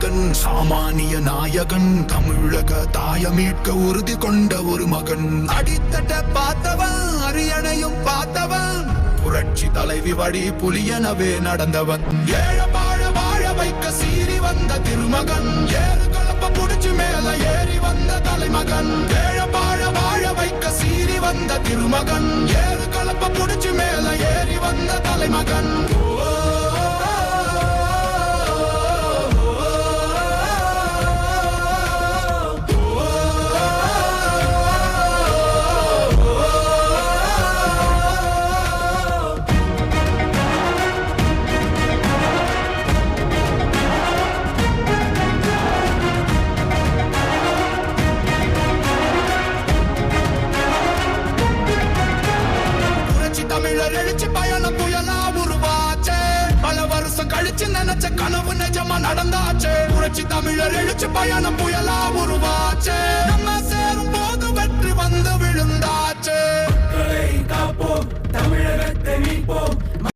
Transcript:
மகன், சாமானிய நாயகன், தமிழக தாய மீட்க உறுதி கொண்ட ஒரு மகன். அடித்தட்ட பார்த்தவன், அரியணையும் பார்த்தவன், புரட்சி தலைவி வழி புலியனவே நடந்தவன். ஏழ வாழ வாழ வைக்க சீறி வந்த திருமகன், ஏறு கலப்ப புடிச்சு மேல ஏறி வந்த தலைமகன். ஏழ வாழ வாழ வைக்க சீறி வந்த திருமகன், ஏறு கலப்ப புடிச்சு மேல ஏறி வந்த தலைமகன். தமிழர் எழுச்சி பயணம் புயலா உருவாச்சே, பல வருஷம் கழிச்சு நினைச்ச கனவு நிஜமா நடந்தாச்சே. புரட்சி தமிழர் எழுச்சி பயணம் புயலா உருவாச்சே, நம்ம